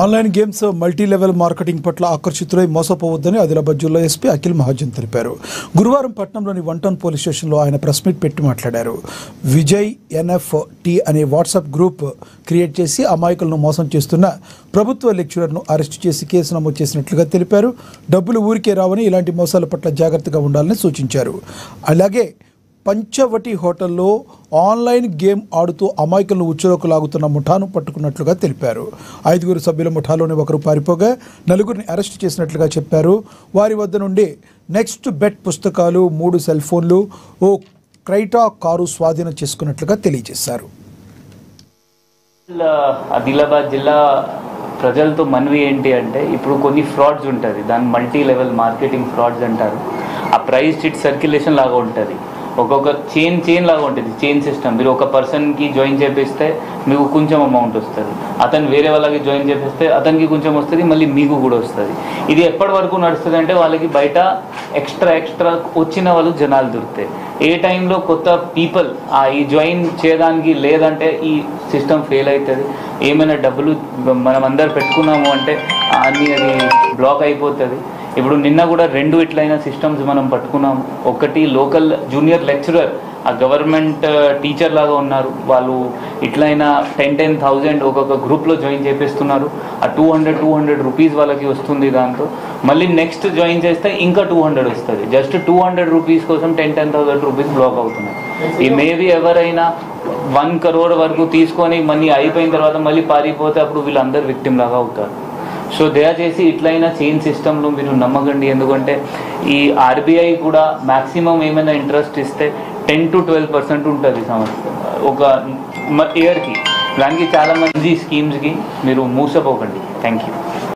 Online games multi level marketing పట్ల ఆకర్షితులై మోసపోవద్దని ఆదిలాబాద్ జిల్లా ఎస్పీ అఖిల్ మహాజన్ తెలిపారు. గురువారం పట్టణంలోని 1 టౌన్ పోలీస్ స్టేషన్లో ఆయన ప్రెస్ మీట్ పెట్టి మాట్లాడారు. విజయ్ ఎన్ఎఫ్టీ అనే వాట్సాప్ గ్రూప్ క్రియేట్ చేసి అమాయకులను మోసం చేస్తున్న ప్రభుత్వ లెక్చరర్ను అరెస్టు చేసి కేసు నమోదు చేసినట్లుగా తెలిపారు. డబ్బులు ఊరికే రావని ఇలాంటి మోసాల పట్ల జాగ్రత్తగా ఉండాలని సూచించారు. అలాగే పంచవటి హోటల్లో ఆన్లైన్ గేమ్ ఆడుతూ అమాయకులను ఉచ్చులోకి లాగుతున్న ముఠాను పట్టుకున్నట్లుగా తెలిపారు. 5 సభ్యుల ముఠాలోని ఒకరు పారిపోగా 4 అరెస్టు చేసినట్లుగా చెప్పారు. వారి వద్ద నుండి నెక్స్ట్ బెట్ పుస్తకాలు, 3 సెల్ ఫోన్లు, ఓ క్రైటా కారు స్వాధీనం చేసుకున్నట్లుగా తెలియజేశారు. ఆదిలాబాద్ జిల్లా ప్రజలతో మనవి ఏంటి అంటే, ఇప్పుడు కొన్ని ఫ్రాడ్స్ ఉంటుంది, దాన్ని మల్టీ లెవెల్ మార్కెటింగ్ ఫ్రాడ్స్ అంటారు. ఆ ప్రైస్ చిట్ సర్క్యులేషన్ లాగా ఉంటుంది, ఒక్కొక్క చైన్ లాగా ఉంటుంది, చైన్ సిస్టమ్. మీరు ఒక పర్సన్కి జాయిన్ చేపిస్తే మీకు కొంచెం అమౌంట్ వస్తుంది, అతను వేరే వాళ్ళకి జాయిన్ చేపిస్తే అతనికి కొంచెం వస్తుంది, మళ్ళీ మీకు కూడా వస్తుంది. ఇది ఎప్పటి వరకు నడుస్తుంది అంటే, వాళ్ళకి బయట ఎక్స్ట్రా వచ్చిన వాళ్ళు జనాలు దొరుకుతాయి. ఏ టైంలో కొత్త పీపుల్ ఈ జాయిన్ చేయడానికి లేదంటే ఈ సిస్టమ్ ఫెయిల్ అవుతుంది. ఏమైనా డబ్బులు మనం అందరు పెట్టుకున్నాము అంటే అన్నీ అది బ్లాక్ అయిపోతుంది. ఇప్పుడు నిన్న కూడా 2 ఇట్లైన సిస్టమ్స్ మనం పట్టుకున్నాము. ఒకటి లోకల్ జూనియర్ లెక్చరర్, ఆ గవర్నమెంట్ టీచర్ లాగా ఉన్నారు, వాళ్ళు ఇట్లయినా 10,000 ఒక్కొక్క గ్రూప్లో జాయిన్ చేపిస్తున్నారు. ఆ 200 రూపీస్ వాళ్ళకి వస్తుంది. దాంతో మళ్ళీ నెక్స్ట్ జాయిన్ చేస్తే ఇంకా 200 వస్తుంది. జస్ట్ 200 రూపీస్ కోసం 10,000 రూపీస్ బ్లాక్ అవుతున్నాయి. ఈ మేబీ ఎవరైనా 1 crore వరకు తీసుకొని మనీ అయిపోయిన తర్వాత మళ్ళీ పారిపోతే అప్పుడు వీళ్ళందరూ విక్టిమ్ లాగా అవుతారు. సో దయచేసి ఇట్లయినా చైన్ సిస్టంలో మీరు నమ్మకండి. ఎందుకంటే ఈ ఆర్బీఐ కూడా మ్యాక్సిమం ఏమైనా ఇంట్రెస్ట్ ఇస్తే 10 to 12% ఉంటుంది ఒక ఇయర్కి. దానికి చాలా మంది స్కీమ్స్కి మీరు మూసపోకండి. Thank you.